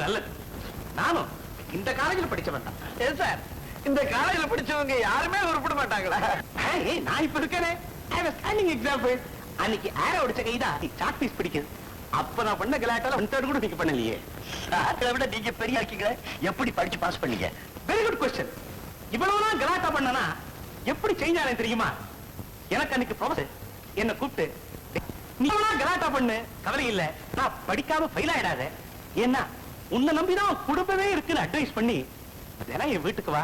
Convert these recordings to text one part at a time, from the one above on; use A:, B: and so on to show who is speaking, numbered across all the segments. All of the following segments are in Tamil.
A: நல்லது. நானும் இந்த காலேஜில் படிச்சவன் தான்.
B: ஏன் சார், இந்த காலேஜ்ல படிச்சவங்க யாருமே உருப்பிட மாட்டாங்களா?
A: நான் இப்ப இருக்கேனே, ஸ்டாண்டிங் எக்ஸாம்பிள். அன்னைக்கு ஏற உடைச்ச கைதான் சாக் பீஸ் பிடிக்குது. அப்ப நான் பண்ண கலாட்டால 1/3 கூட நீங்க பண்ணலையே.
B: அதை விட நீங்க பெரிய இருக்கீங்களே, எப்படி படிச்சு பாஸ் பண்ணீங்க?
A: Very good question. இவ்வளவுதான் கலாட்டா பண்ணனா எப்படி சேஞ்ச் ஆனேன் தெரியுமா? எனக்கு அன்னைக்கு ப்ரொஃபசர் என்ன கூப்பிட்டு, நீ கலாட்டா பண்ணு, கவலை இல்ல, நான் படிக்காம ஃபெயில் ஆயிடாத, ஏன்னா உன்னை நம்பிதான் குடும்பமே இருக்குன்னு அட்வைஸ் பண்ணி தினம் என் வீட்டுக்கு வா,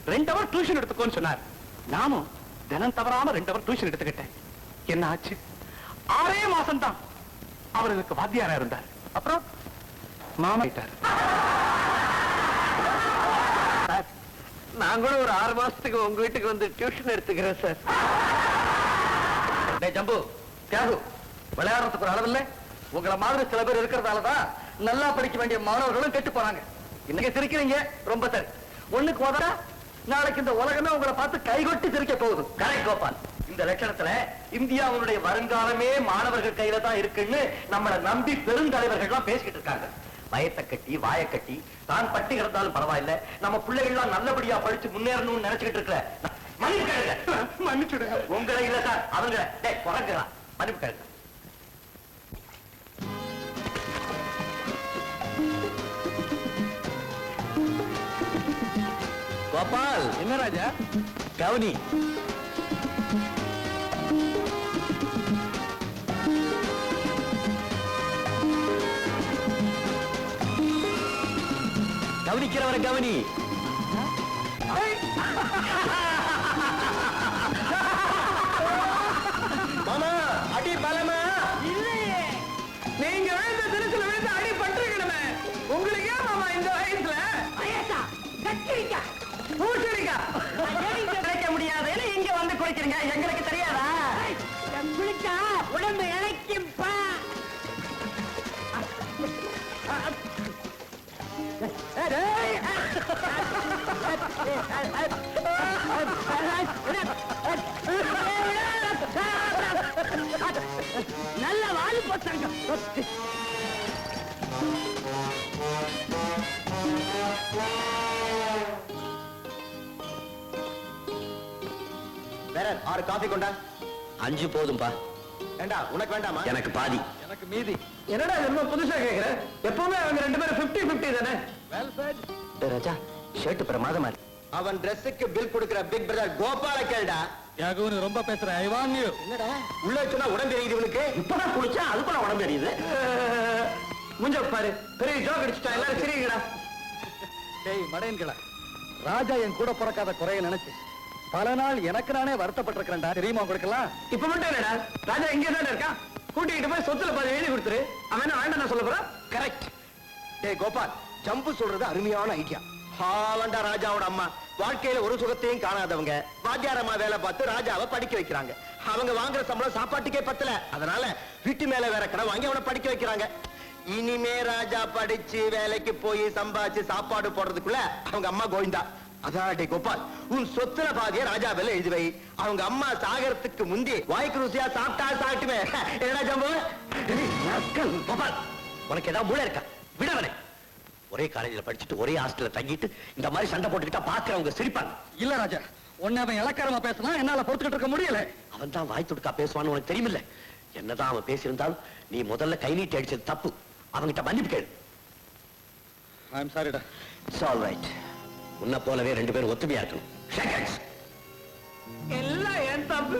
A: 2 hour டியூஷன் எடுத்துக்கோன்னு சொன்னார். நானும் தினம் தவறாம 2 hour டியூஷன் எடுத்துக்கிட்டேன். என்ன ஆச்சு? 6 மாசம் தான் அவர் எனக்கு வாத்தியாரா இருந்தார். அப்புறம் மாமா ஆயிட்டார்.
B: நான் கூட ஒரு 6 மாசத்துக்கு உங்க வீட்டுக்கு வந்து டியூஷன் எடுத்துக்கிறேன் சார். ஜம்பு, தியாகு, விளையாடுறதுக்கு ஒரு அளவில்லை. உங்களை மாதிரி சில பேர் இருக்கிறதாலதான் நல்லா படிக்க வேண்டிய மாணவர்களும் கெட்டு போறாங்க. இன்னைக்கு சிரிக்கிறீங்க, ரொம்ப சரி. ஒண்ணுக்கு உதவ நாளைக்கு இந்த உலகமே உங்களை பார்த்து கைகொட்டி சிரிக்க போகுது. கரெக்ட் கோபால். இந்த லட்சணத்துல இந்தியாவுடைய வருங்காலமே மாணவர்கள் கையில தான் இருக்குன்னு நம்மளை நம்பி பெருந்தலைவர்கள்லாம் பேசிக்கிட்டு இருக்காங்க. வயத்தை கட்டி வாயை கட்டி தான் பட்டி கிடந்தாலும் பரவாயில்ல, நம்ம பிள்ளைகள்லாம் நல்லபடியா படிச்சு முன்னேறணும்னு நினைச்சுக்கிட்டு இருக்கிற
A: மன்னிச்சுடுங்க.
B: உங்களை இல்ல சார், அவங்க குறைஞ்சிடலாம். மன்னிப்பு கேளுங்க. கோபால்.
A: என்ன ராஜா?
B: கவுனி. கவனிக்கிறவரை கவனி. மாமா, அடி பலமா
A: இல்லையே. நீங்க விழுந்த திருச்சில விழுந்து அடி பட்டிருக்கணுமே. உங்களுக்கு ஏன் மாமா இந்த வயசுல
B: கிடைக்க முடியாதுன்னு இங்க வந்து குடிக்கிறீங்க, எங்களுக்கு தெரியாதா?
C: குளிச்சா உடம்பு இழைக்கும்பா. நல்ல வாலு போட்டாங்க.
B: வேற 6 காபி கொண்டா. 5 போதும்பா. ஏண்டா உனக்கு வேண்டாமா? எனக்கு பாதி.
A: எனக்கு மீதி. என்னடா என்ன புதுசா கேக்குற? எப்பவுமே அவங்க 2 பேரும் 50-50 தானே.
B: Well set. ராஜா, ஷர்ட் பிரமாதமா இருக்கு. அவன் Dressக்கு பில் கொடுக்கிற பிக் பிரதர் கோபால கேளுடா.
A: யாகவனு ரொம்ப பேசுற. ஐ வான் யூ.
B: என்னடா உள்ள சொன்னா உடம்பு எரியுது இவனுக்கு. இப்பதான் குளிச்சா அதுக்குள்ள உடம்பு எரியுது.
A: முஞ்ச பாரு, பெரிய ஜோக் அடிச்சுட்டா. எல்லாரும் சிரிங்கடா.
D: டேய் மடையன்களா, ராஜா என் கூட பிறக்காத குறைய நினைச்சு பல நாள் எனக்கு நானே வருத்தப்பட்டிருக்கிறேன்டா. தெரியுமா உங்களுக்கெல்லாம்?
A: இப்ப மட்டும் என்னடா, ராஜா இங்கே தானே இருக்கான். கூட்டிகிட்டு போய் சொத்துல பாதி எழுதி கொடுத்துரு. அவன் என்ன வேண்டாம் சொல்ல போறான்.
B: கரெக்ட். டேய் கோபால், ஜம்பு சொல்றது அருமையான ஐடியா. ஹாவண்டா ராஜாவோட அம்மா வாழ்க்கையில ஒரு சுகத்தையும் காணாதவங்க வாத்தியாரம்மா வேலை பார்த்து ராஜாவை படிக்க வைக்கிறாங்க. அவங்க வாங்குற சம்பளம் சாப்பாட்டுக்கே பத்தல. அதனால வீட்டு மேல வேற கடன் வாங்கி அவனை படிக்க வைக்கிறாங்க. இனிமே ராஜா படிச்சு வேலைக்கு போய் சம்பாதிச்சு சாப்பாடு போடுறதுக்குள்ள அவங்க அம்மா கோவிந்தா. அதான் டே கோபால், உன் சொத்துல பாதிய ராஜா வேலை எழுதி வை. அவங்க அம்மா சாகரத்துக்கு முந்தி வாய்க்கு ருசியா சாப்பிட்டா சாப்பிட்டுமே. என்னடா ஜம்பு? கோபால், உனக்கு ஏதாவது மூளை இருக்கா? விடவனே. ஒரே காலேஜில் படிச்சுட்டு ஒரே ஹாஸ்டல்ல தங்கிட்டு இந்த மாதிரி சண்டை போட்டுக்கிட்டா பாக்குறவங்க சிரிப்பாங்க.
D: இல்ல ராஜா, உன்னை அவன் இலக்காரமா பேசினா என்னால பொறுத்துக்கிட்டு இருக்க முடியல.
B: அவன் தான் வாய் துடுக்கா பேசுவான்னு உனக்கு தெரியுமில்ல. என்னதான் அவன் பேசியிருந்தாலும் நீ முதல்ல கை நீட்டி அடிச்சது தப்பு. அவன்கிட்ட மன்னிப்பு கேளு.
D: ஐ எம் சாரிடா.
B: It's all right. உன்னை போலவே 2 பேரும் ஒத்துமையா இருக்கணும்.
A: எல்லாம் என் தப்பு.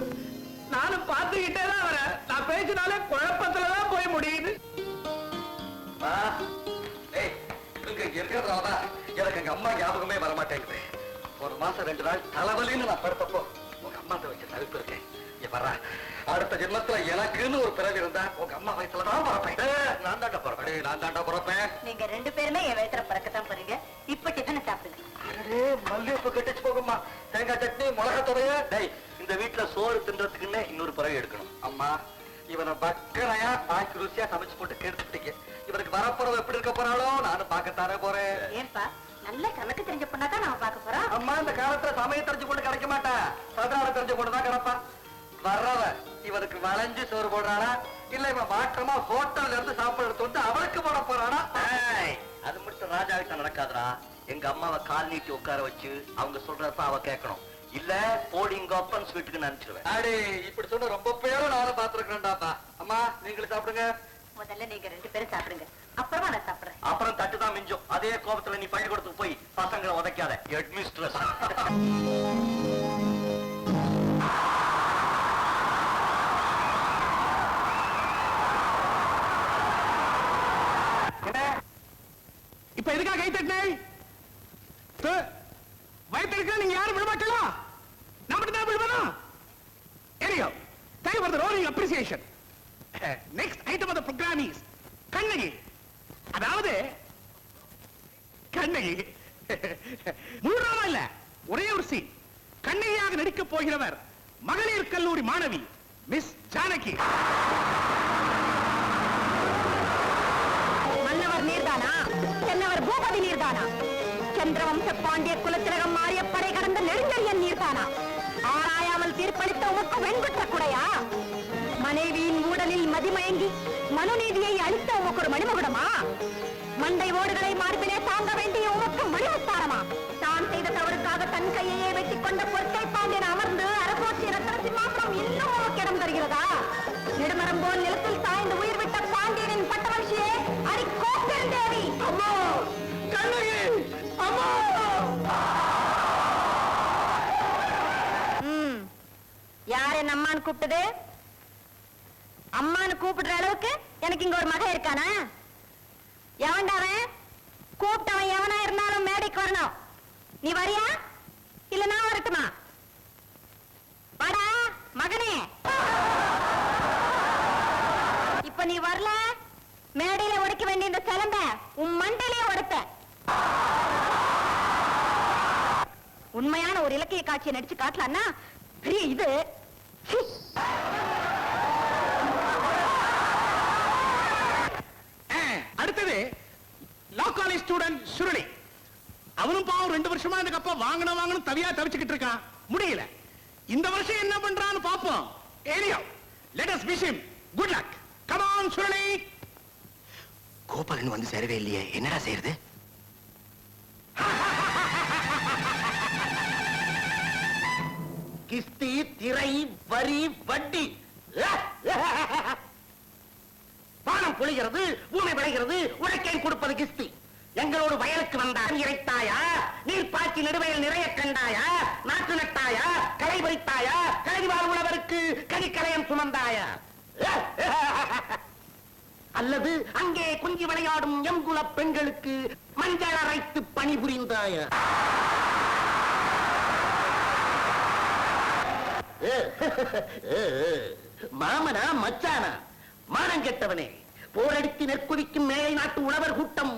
A: நானும் பார்த்துக்கிட்டே தான் வரேன். நான் பேசினாலே குழப்பத்துலதான் போய் முடியுது.
B: எனக்கு எங்க அம்மா ஞாபகமே வரமாட்டேங்குது. ஒரு மாசம் 2 நாள் தலைவலின்னு நான் படுத்தப்போ உங்க அம்மா வச்சு தவிப்பு இருக்கேன். வர்றா, அடுத்த ஜென்மத்துல எனக்குன்னு ஒரு பிறகு இருந்தா உங்க அம்மா வயசுலதான் பிறப்பேன். நான் தாண்டா பிறப்பேன். நான் தாண்டா பிறப்பேன்.
C: நீங்க 2 பேருமே என் வயசுல பிறக்கத்தான் போறீங்க. இப்ப டிஃபன் சாப்பிடுங்க.
B: மல்லிகைப்பூ கெட்டுச்சு போகுமா? தேங்காய் சட்னி, மிளகா துறைய. இந்த வீட்டுல சோறு தின்றதுக்குன்னு இன்னொரு பிறகு எடுக்கணும். அம்மா, இவனை பக்கரையா பாக்கி ருசியா சமைச்சு போட்டு கெடுத்துட்டீங்க. இவனுக்கு வரப்போறது எப்படி இருக்க போறாளோ நானும் பார்க்கத்தானே போறேன்.
C: ஏன்பா, நல்ல கணக்கு தெரிஞ்ச பொண்ணாதான் நாம பார்க்க போறோம்.
B: அம்மா, இந்த காலத்துல சமயம் தெரிஞ்சு கொண்டு கிடைக்க மாட்டா. சதாரம் தெரிஞ்ச கொண்டுதான் கிடப்பா. வர்றவ இவனுக்கு வளைஞ்சு சோறு போடுறானா, இல்ல இவன் மாற்றமா ஹோட்டல்ல இருந்து சாப்பாடு எடுத்து வந்து அவளுக்கு போட போறானா? அது மட்டும் இருக்காதரா. எங்க அம்மாவை கால் நீட்டி உட்கார வச்சு அவங்க சொல்றத அவ கேட்கணும். இல்ல போடிங்க அப்பன்ஸ் வீட்டுக்கு நினைச்சிருவேன்.
D: அடே இப்படி சொன்ன ரொம்ப பேரும் நானும் பாத்துருக்கேன்டாப்பா. அம்மா நீங்களும் சாப்பிடுங்க.
C: முதல்ல நீங்க 2 பேரும் சாப்பிடுங்க, அப்புறமா நான் சாப்பிடுறேன்.
B: அப்புறம் தட்டுதான் மிஞ்சும். அதே கோபத்துல நீ பள்ளிக்கூடத்துக்கு போய் பசங்களை உதைக்காத. ஹெட்மிஸ்ட்ரஸ்.
A: இப்ப எதுக்காக கை தட்டினேன்? வயத்திற்கு நீங்க யாரும் விடமாட்டா? நான் மட்டும் தான் விடுவேனா? Anyhow, thank you for the rolling appreciation. Next item of the program is Kannagi. அதாவது கண்ணகி முழுவதுமா இல்ல, ஒரே ஒரு சீன். கண்ணகியாக நடிக்க போகிறவர் மகளிர் கல்லூரி மாணவி மிஸ் ஜானகி.
C: மன்னவர் நீர்தானா? தென்னவர் பூபதி நீர்தானா? சந்திரவம்ச பாண்டிய குலத்திலகம் மாறிய படை கடந்த நெடுஞ்செழியன் நீர்தானா? ஆராயாமல் தீர்ப்பளித்த உமக்கு வெண்குற்ற குடையா? மனைவியின் ஊடலில் மதிமயங்கி மனுநீதியை அளித்த உமக்கு ஒரு மணிமகுடமா? மண்டை ஓடுகளை மார்பிலே தாங்க வேண்டிய உமக்கு மணிமுத்தாரமா? தான் செய்த தவறுக்காக தன் கையையே வெட்டிக் கொண்ட பொற்கை பாண்டியன் அமர்ந்து அரசோட்சி ரத்ன சிம்மாசனம் இன்னும் உமக்கு இடம் தருகிறதா? நெடுமரம் போல் நிலத்தில் சாய்ந்து உயிர் விட்ட பாண்டியனின் பட்டவர்ஷியே அடி கோப்பெருந்தேவி. அம்மா கண்ணகி, அம்மா. யார் என்ன அம்மான்னு கூப்பிட்டது? அம்மான்னு கூப்பிடுற அளவுக்கு எனக்கு இங்க ஒரு மகன் இருக்கானா? எவன்டாவன்? கூப்பிட்டவன் எவனா இருந்தாலும் மேடைக்கு வரணும். நீ வரியா இல்ல நான் வரட்டுமா? வாடா மகனே. இப்ப நீ வரல, மேடையில உடைக்க வேண்டிய இந்த சிலம்ப உன் மண்டையிலே உடைப்ப. உண்மையான ஒரு இலக்கிய காட்சியை நடிச்சு காட்டலான்னா பெரிய இது.
A: அடுத்தது லா காலேஜ் ஸ்டூடெண்ட் சுருளி. அவனும் பாவம் 2 வருஷமா இந்த கப்ப வாங்கணும் தவியா தவிச்சுக்கிட்டு இருக்கான். முடியல. இந்த வருஷம் என்ன பண்றான்னு பாப்போம். Anyhow, let us wish him good luck. Come on Suruli.
B: Gopalan வந்து சேரவே இல்லையே, என்னடா செய்யறது? கிஸ்தி, திரை, வரி, வட்டி. பானம் பொழிகிறது, பூமி விளைகிறது, உழைக்கை கொடுப்பது கிஸ்தி. எங்களோடு வயலுக்கு வந்தான் இறைத்தாயா? நீர் பாய்ச்சி நெடுவயல் நிறைய கண்டாயா? நாட்டு நட்டாயா? களை பறித்தாயா? கலைவாழ் உழவருக்கு கனிக்கலையம் சுமந்தாயா? அல்லது அங்கே குஞ்சு விளையாடும் எங்குல பெண்களுக்கு மஞ்சள் அரைத்து பணிபுரிந்தாயா? மாமனா மச்சானா? மானம் கெட்டவனே, போரடித்து நெற்குதிக்கும் மேலை நாட்டு உழவர் கூட்டம்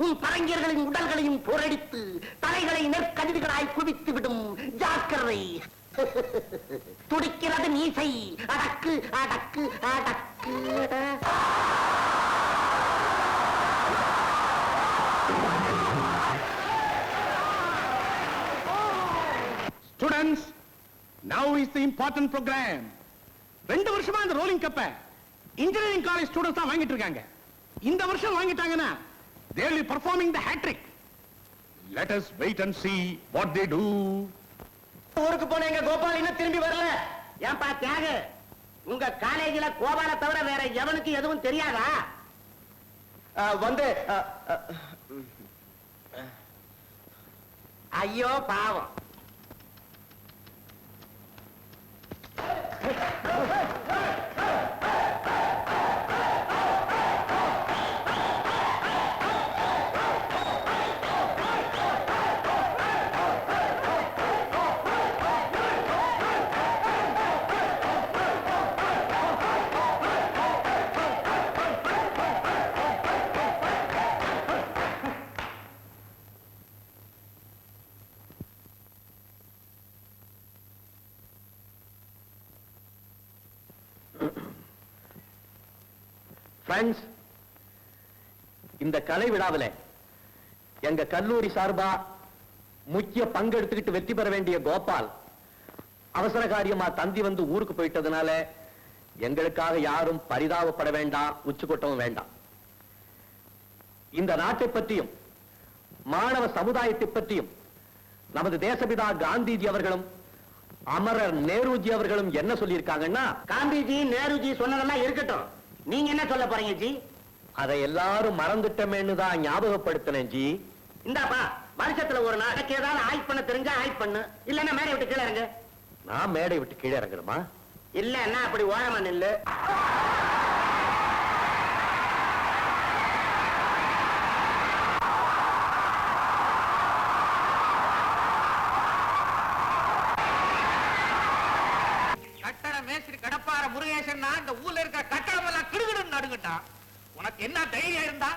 B: உன் பரங்கியர்களின் உடல்களையும் போரடித்து தலைகளை நெற்கதிர்களாய் குவித்து விடும். ஜாக்கிரதை. துடிக்கிறது மீசை. அடக்கு அடக்கு அடக்கு.
A: Students, now is the important program. 2 வருஷமா இந்த ரோலிங் கப்ப இன்ஜினியரிங் காலேஜ் ஸ்டூடண்ட்ஸ் தான் வாங்கிட்டு இருக்காங்க. இந்த வருஷம் வாங்கிட்டாங்கன்னா they will be performing the hat trick. Let us wait and see what they do.
B: ஊருக்கு போன எங்க கோபால் இன்னும் திரும்பி வரல. ஏன்பா தியாக, உங்க காலேஜில கோபால தவிர வேற எவனுக்கு எதுவும் தெரியாதா? வந்து ஐயோ பாவம்.
E: ஃப்ரெண்ட்ஸ், இந்த கலை விழாவில் எங்க கல்லூரி சார்பா முக்கிய பங்கெடுத்துக்கிட்டு வெற்றி பெற வேண்டிய கோபால் அவசர காரியமா தந்தி வந்து ஊருக்கு போயிட்டதுனால எங்களுக்காக யாரும் பரிதாபப்பட வேண்டாம், உச்சு கொட்டவும் வேண்டாம். இந்த நாட்டை பற்றியும் மாணவ சமுதாயத்தை பற்றியும் நமது தேசபிதா காந்திஜி அவர்களும் அமரர் நேருஜி அவர்களும் என்ன சொல்லியிருக்காங்கன்னா,
A: காந்திஜி நேருஜி சொன்னதெல்லாம் இருக்கட்டும், நீங்க என்ன சொல்ல போறீங்க ஜி?
E: அதை எல்லாரும் மறந்துட்டமேன்னு தான் ஞாபகப்படுத்தினேன் ஜி.
A: இந்தாப்பா, வருஷத்துல ஒரு நாள் எனக்கு ஏதாவது ஆய்வு பண்ண தெரிஞ்சா ஆய்வு பண்ணு, இல்லன்னா மேடை விட்டு கீழே இறங்க.
E: நான் மேடை விட்டு கீழே இறங்கணுமா?
A: இல்லன்னா அப்படி ஓரமா நில்லு. கட்டட மேஸ்திரி கடப்பார முருகேசன் இந்த ஊர்ல இருக்க கட்டடம் எல்லாம் கிடுகிடுன்னு நடுங்கிட்டான். உனக்கு என்ன தைரியம் இருந்தா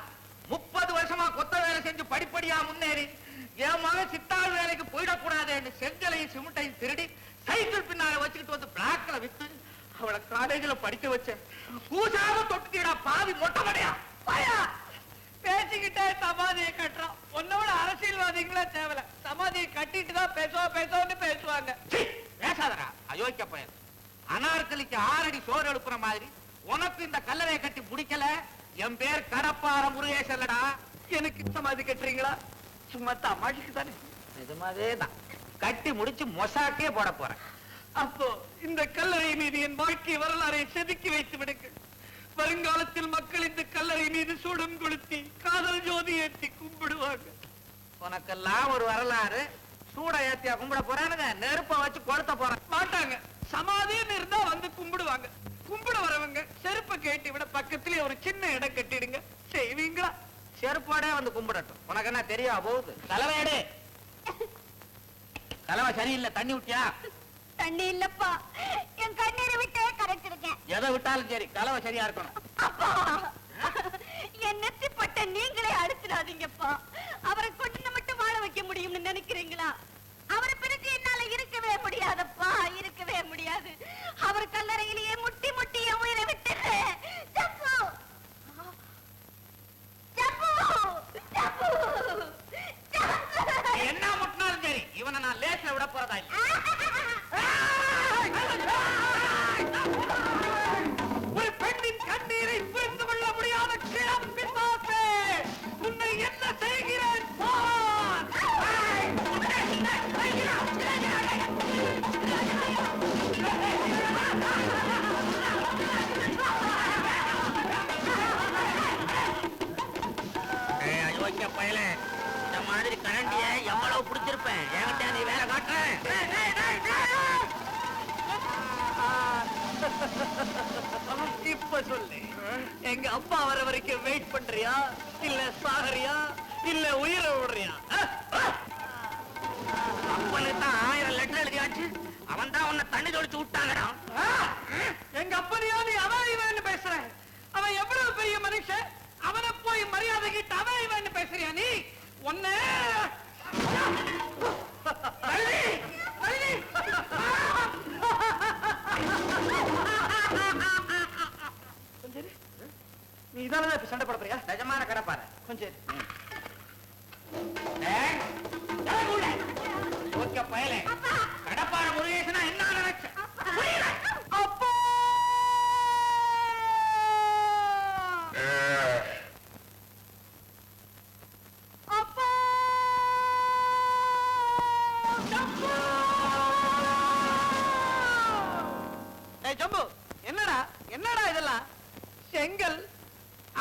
A: 30 வருஷமா கொத்த வேலை செஞ்சு படிப்படியா முன்னேறி என் மகன் சித்தாள் வேலைக்கு போயிடக்கூடாதுன்னு செங்கலையும் சிமெண்டையும் திருடி சைக்கிள் பின்னால வச்சுக்கிட்டு வந்து பிளாக்ல வித்து அவளை காலேஜ்ல படிக்க வச்சேன். பூசாம தொட்டுட்டா பாவி மொட்டை மடையா பயா பேசிக்கிட்டே சமாதியை கட்டுறோம். உன்னோட அரசியல்வாதிகளே தேவையில்ல, சமாதியை கட்டிட்டு தான் பேசுவோம்னு பேசுவாங்க. பேசாதரா அயோக்கிய பையன். அனார்கலிக்கு 6 அடி சோறு எழுப்புற மாதிரி உனக்கு இந்த கல்லறையை கட்டி முடிக்கல. என் பேர் கடப்பார முருகேசல்லடா. எனக்கு சமாதி கட்டுறீங்களா? சும்மா தமாஷுக்கு தானே. நிஜமாவே தான் கட்டி முடிச்சு மொசாக்கே போட போறேன். அப்போ இந்த கல்லறை மீது என் வாழ்க்கை வரலாறை செதுக்கி வைத்து விடுங்க. வருங்காலத்தில் மக்கள் இந்த கல்லறை மீது சூடம் கொளுத்தி காதல் ஜோதி ஏற்றி கும்பிடுவாங்க. உனக்கெல்லாம் ஒரு வரலாறு. சூட ஏத்தியா கும்பிட போறானுங்க, நெருப்ப வச்சு கொளுத்த போறாங்க. மாட்டாங்க. சமாதின்னு இருந்தா வந்து கும்பிடுவாங்க. கும்பிட வரவங்க செருப்பை கேட்டு விட பக்கத்திலே ஒரு சின்ன இடம் கட்டிடுங்க. செய்வீங்களா? செருப்போட வந்து கும்பிடட்டும். உனக்கு என்ன தெரியா போகுது? தலைவையடே, தலைவை சரியில்லை, தண்ணி விட்டியா?
C: தண்ணி இல்லப்பா, என் கண்ணீரை விட்டே கரைச்சிருக்கேன்.
A: எதை விட்டாலும் சரி, தலைவை சரியா இருக்கணும்.
C: அப்பா, என் நெத்திப்பட்ட நீங்களே அடிச்சிடாதீங்கப்பா. அவரை கொண்டு மட்டும் வாழ வைக்க முடியும்னு நினைக்கிறீங்களா? அவரை பிறகு என்னால இருக்கவே முடியாதப்பா, இருக்கவே முடியாது. அவர் கல்லறையிலேயே முட்டி முட்டி என் உயிரை விட்டுறேன். ஜப்பு, ஜப்பு, ஜப்பு, ஜப்பு.
A: என்ன முட்டினாலும் சரி, இவனை நான் லேஸ்ல விட போறதா இல்லை. ஒரு பெண்ணின் கண்ணீரை புரிந்து கொள்ள முடியாத கிளம்பிசாசே, உன்னை என்ன செய்கிறேன் பார். அயோக்கிய பயலே, இந்த மாதிரி கரண்டிய எவ்வளவு பிடிச்சிருப்பேன். என்கிட்ட நீ வேலை காட்டுறேன். இப்ப சொல்லு, எங்க அப்பா வர வரைக்கும் வெயிட் பண்றியா, இல்ல சாகரியா, இல்ல உயிரை விடுறியா? அப்பனுக்கு தான் 1000 லெட்டர் எழுதியாச்சு. அவன் தான் உன்னை தண்ணி தொளிச்சு விட்டாங்கடா. எங்க அப்பனையா நீ அவன் இவன் பேசுற? அவன் எவ்வளவு பெரிய மனுஷன், அவனை போய் மரியாதை கிட்ட அவன் இவன் பேசுறியா நீ? ஒன்னு நீ இதானதான் இப்ப சண்டை போட போறியா? நிஜமான கடப்பாரு கொஞ்சம் ஓகே பயலே. கடப்பார முருகேசனா என்ன நினைச்ச? அப்பா
C: அப்பா,
A: ஜம்பு, என்னடா என்னடா இதெல்லாம்? செங்கல்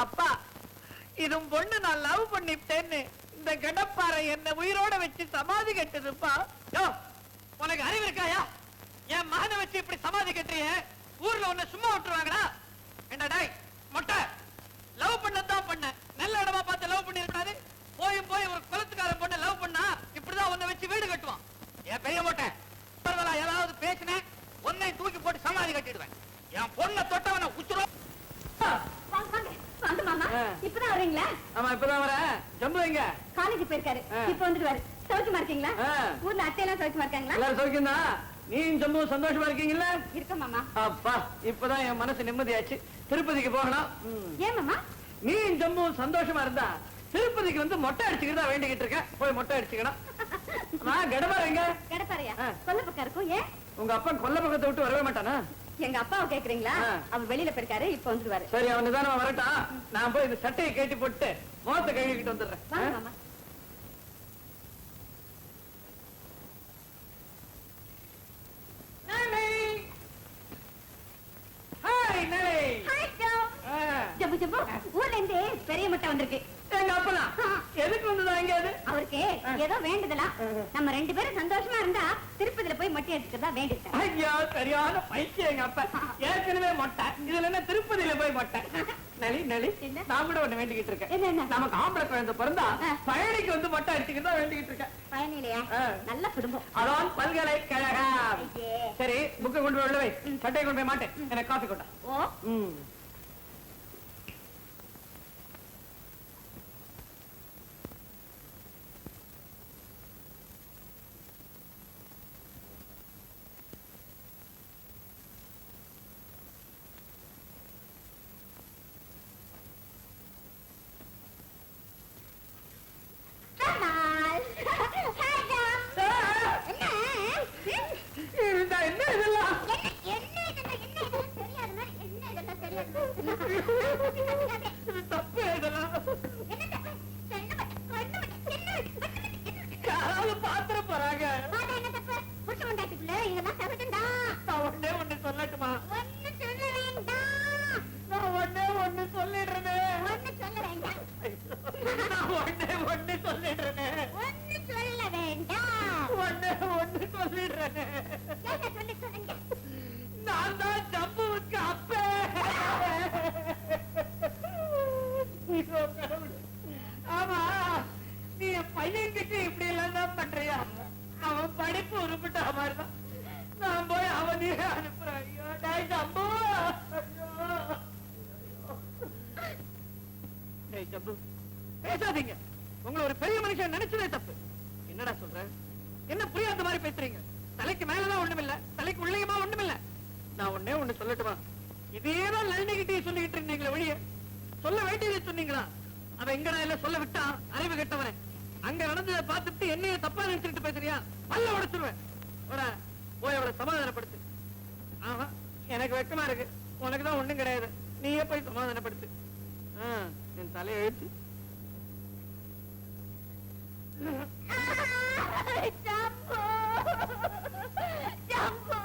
A: அப்பா, இதும் பொண்ணு நான் லவ் பண்ணிட்டேன்னு இந்த கடப்பாறை என்ன உயிரோட வச்சு சமாதி கட்டுதுப்பா. உனக்கு அறிவு இருக்காயா? என் மகனை வச்சு இப்படி சமாதி கட்டுறிய, ஊர்ல உன்னை சும்மா விட்டுருவாங்கடா. என்னடா மொட்டை, லவ் பண்ணதான் பண்ண, நல்ல இடமா பார்த்து லவ் பண்ணி இருக்காது. போய் ஒரு குளத்துக்கார பொண்ணு லவ் பண்ணா இப்படிதான் உன்னை வச்சு வீடு கட்டுவான். என் பெரிய மொட்டை, ஏதாவது பேசினேன் உன்னை தூக்கி போட்டு சமாதி கட்டிடுவேன். என் பொண்ணை தொட்டவன உச்சுரோ.
C: வாங்க மாமா, இப்பதான் வர்றீங்களா?
A: ஆமா, இப்பதான் வரேன். ஜம்பு எங்க?
C: காலேஜ் போயிருக்காரு, இப்ப வந்துட்டு வாரு. சௌக்கியமா இருக்கீங்களா? ஊர்ல அத்தையெல்லாம் சௌக்கியமா இருக்காங்களா?
A: எல்லாரும் சௌக்கியம் தான். நீ ஜம்பு சந்தோஷமா இருக்கீங்களா?
C: இருக்க மாமா.
A: அப்பா, இப்பதான் என் மனசு நிம்மதியாச்சு. திருப்பதிக்கு போகணும்.
C: ஏன் மாமா?
A: நீ ஜம்பு சந்தோஷமா இருந்தா திருப்பதிக்கு வந்து மொட்டை அடிச்சுக்கிட்டு வேண்டிக்கிட்டு இருக்கேன். போய் மொட்டை அடிச்சுக்கணும். கடப்பாரு எங்க?
C: கடப்பாறையா? கொல்ல பக்கம் இருக்கும். ஏன்
A: உங்க அப்பா கொல்ல பக்கத்தை விட்டு வரவே மாட்டானா?
C: எங்க அப்பாவை கேக்குறீங்களா? அவர் வெளியில போயிருக்காரு, இப்ப வந்துருவாரு.
A: சரி, அவன் நிதானமா வரட்டான். நான் போய் இந்த சட்டையை கேட்டி போட்டு முகத்தை கழுவிக்கிட்டு வந்துடுறேன்.
C: வாங்க மாமா. ஜம்பு, ஊர்ல இருந்து பெரிய முட்டை வந்திருக்கு.
A: எங்க அப்பனா எதுக்கு வந்ததா எங்கேயாவது?
C: அவருக்கு ஏதோ வேண்டுதலாம். நம்ம 2 பேரும் சந்தோஷமா இருந்தா திருப்பதியில போய் மொட்டை எடுத்துக்கிறதா வேண்டிட்டேன்.
A: ஐயா சரியான பைத்தியம் எங்க அப்பா. ஏற்கனவே மொட்டை, இதுல என்ன திருப்பதியில போய் மொட்டை? நளி நளி,
C: என்ன?
A: நான் கூட ஒண்ணு வேண்டிக்கிட்டு இருக்கேன்.
C: என்ன?
A: நமக்கு ஆம்பளை குழந்தை பிறந்தா பழனிக்கு வந்து மொட்டை அடிச்சுக்கிட்டு தான் வேண்டிக்கிட்டு இருக்கேன்.
C: பயனிலையா? நல்ல குடும்பம்.
A: அதான் பல்கலைக்கழகம்.
C: ஐயே.
A: சரி, புக்கை கொண்டு போய் உள்ள வை. சட்டையை கொண்டு போய் மாட்டேன், எனக்கு காஃபி கொண்டா.
C: ஓ,
A: இந்த என்ன இதெல்லாம்? இது தப்பு இதெல்லாம். யாராவது பாத்திர போறாங்க. நான் ஒண்ணே ஒண்ணு சொல்லட்டுமா? நான் ஒண்ணே ஒண்ணு சொல்லிடுறேனே. நான் ஒண்ணே ஒண்ணு சொல்லிடுறேனே. ஒண்ணே ஒண்ணு சொல்லிடுறேனே. நான் தான் ஜம்புவுக்கு அப்பே. ஐயோ, கடவுளே. ஆமா, நீ என் பையன்கிட்ட இப்படி எல்லாம் தான் பண்றியா? அவன் படிப்பு உருப்பிட்ட மாதிரிதான் நான் போய் அவனையே அனுப்புறேன். ஐயோ, டேய் ஜம்பு. ஐயோ. டேய் ஜம்பு, பேசாதீங்க. உங்களை ஒரு பெரிய மனுஷன் நினைச்சதே தப்பு. என்னடா சொல்ற? என்ன புரியாத மாதிரி பேசுறீங்க? தலைக்கு மேலதான் ஒண்ணுமில்ல, தலைக்கு உள்ளேயுமா ஒண்ணுமில்ல. நான் ஒண்ணே ஒண்ணு சொல்லட்டுமா? இதேதான் நளினிகிட்டே சொல்லிக்கிட்டு இருந்தீங்களே வெளிய சொல்ல வேண்டியதை சொன்னீங்களா? அவ எங்கடா இல்ல சொல்ல விட்டா அறிவு கெட்டவனே. அங்க நடந்ததை பார்த்துட்டு என்னைய தப்பா நினைச்சுட்டு பேசுறியா? பல்ல உடைச்சிருவேன். போய் அவளை சமாதானப்படுத்து. ஆஹா, எனக்கு வெக்கமா இருக்கு. உனக்குதான் ஒண்ணும் கிடையாது. நீயே போய் சமாதானப்படுத்து. என் தலையை எழுத்து.
C: ஜம்பு, ஜம்பு,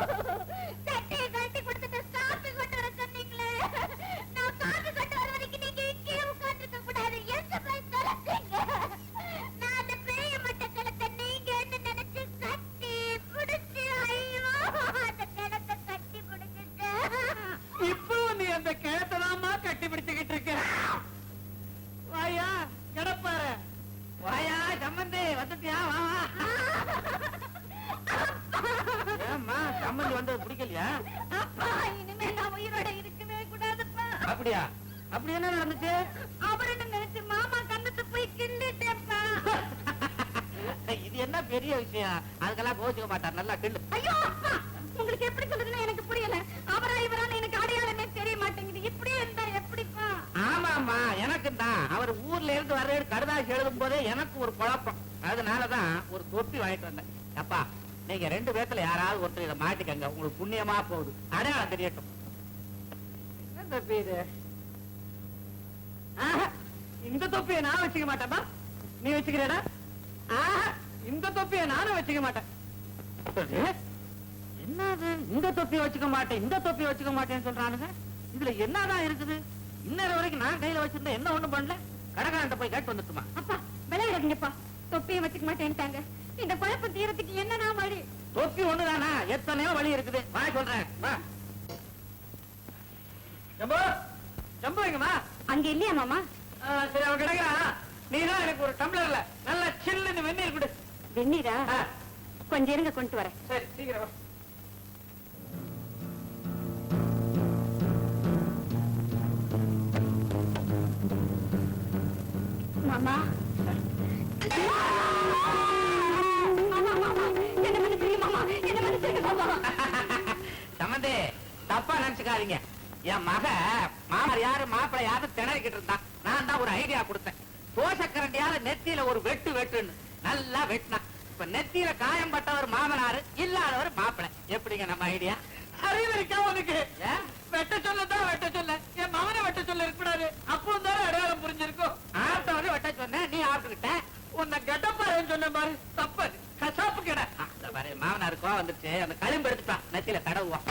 C: சட்டையை கழட்டி கொடுத்துட்டு காப்பி கொண்டு வர சொன்னீங்களே. நான் காப்பி கொண்டு வர வரைக்கும் நீங்க இங்கேயே உட்கார்ந்துக்க கூடாது. எந்த போய் தொலைச்சீங்க? நான் அந்த பெரிய மட்டை கிணத்தை நீங்க என்ன நினைச்சு கட்டி பிடிச்சு, ஐயோ, அந்த கிணத்தை கட்டி பிடிச்சிட்டு.
A: இப்போ நீ அந்த கிழத்தலாமா கட்டி பிடிச்சுக்கிட்டு இருக்க? வாயா கிடப்பாரு. வாயா சம்பந்தி, வந்துட்டியா? வா வா. ஏம்மா, சம்பந்தி வந்தது பிடிக்கலையா?
C: அப்பா, இனிமே நான் உயிரோட இருக்கவே கூடாதுப்பா.
A: அப்படியா? அப்படி என்ன நடந்துச்சு?
C: அவருன்னு நினைச்சு மாமா கண்ணத்தை போய் கிண்டிட்டேன்ப்பா.
A: இது என்ன பெரிய விஷயம்? அதுக்கெல்லாம் கோச்சுக்க மாட்டார். நல்லா கிண்டு.
C: ஐயோ அப்பா, உங்களுக்கு எப்படி சொல்றதுன்னு எனக்கு புரியல. அவரா இவரான்னு எனக்கு அடையாளமே தெரிய மாட்டேங்குது. இப்படியே இருந்தா எப்படிப்பா?
A: ஆமாமா, எனக்கு தான். அவர் ஊர்ல இருந்து வர்ற கடுதாசி எழுதும் போதே எனக்கு ஒரு குழப்பம். அதனாலதான் ஒரு தொப்பி வாங்கிட்டு வந்தேன். அப்பா, நீங்க 2 பேத்துல யாராவது ஒருத்தர் இதை மாட்டிக்கங்க. உங்களுக்கு புண்ணியமா போகுது. அடையாளம் தெரியட்டும். என்ன தொப்பி இது? இந்த தொப்பியை நான் வச்சுக்க மாட்டேன்பா. நீ வச்சுக்கிறேடா? இந்த தொப்பியை நானும் வச்சுக்க மாட்டேன். என்னது இந்த தொப்பியை வச்சுக்க மாட்டேன், இந்த தொப்பியை வச்சுக்க மாட்டேன்னு சொல்றானுங்க? இதுல என்னதான் இருக்குது? இன்னொரு வரைக்கும் நான் கையில வச்சிருந்தேன், என்ன ஒண்ணும் பண்ணல. கடைக்காரன்ட்ட போய் கேட்டு வந்துட்டுமா?
C: அப்பா, விளையாடுங்கப்பா. தொப்பியை வச்சுக்க மாட்டேன்ட்டாங்க. இந்த குழப்பம் தீரத்துக்கு என்னன்னா வழி?
A: தொப்பி ஒண்ணுதானா? எத்தனையோ வழி இருக்குது. வா சொல்றேன். வா ஜம்பு, ஜம்பு எங்கம்மா?
C: அங்க இல்லையா மாமா?
A: சரி, அவன் கிடைக்கிறான். நீதான் எனக்கு ஒரு டம்ளர்ல நல்ல சில்லுன்னு வெந்நீர் கொடு.
C: வெந்நீரா? கொஞ்சம் இருங்க, கொண்டு வரேன்.
A: சரி, சீக்கிரம் வா.
C: மாமா, என்ன மன்னிச்சிருங்க மாமா, என்ன மன்னிச்சிருங்க மாமா.
A: சம்பந்தி, தப்பா நினைச்சுக்காதீங்க. என் மக மாமர் யாரு மாப்பிள்ளை யாரு திணறிக்கிட்டு இருந்தான். நான் தான் ஒரு ஐடியா கொடுத்தேன். தோசக்கரண்டியால நெத்தியில ஒரு வெட்டு வெட்டுன்னு நல்லா வெட்டினா. இப்ப நெத்தியில காயம் பட்டவர் மாமனாரு, இல்லாதவர் மாப்பிள்ளை. எப்படிங்க நம்ம ஐடியா? அறிவு இருக்கா உனக்கு? வெட்ட சொல்லதான் வெட்ட சொல்ல. என் மகனை வெட்ட சொல்ல இருக்கக்கூடாது. அப்போ தான் அடையாளம் புரிஞ்சிருக்கும். ஆட்டவனே வெட்ட சொன்ன, நீ ஆட்டுக்கிட்ட. உன்னை கெட்டப்பாருன்னு சொன்ன மாதிரி தப்பு. கசாப்பு கிட மாமனாருக்கோ வந்துருச்சு. அந்த களிம்பு எடுத்துட்டான், நெத்தியில தடவுவான்.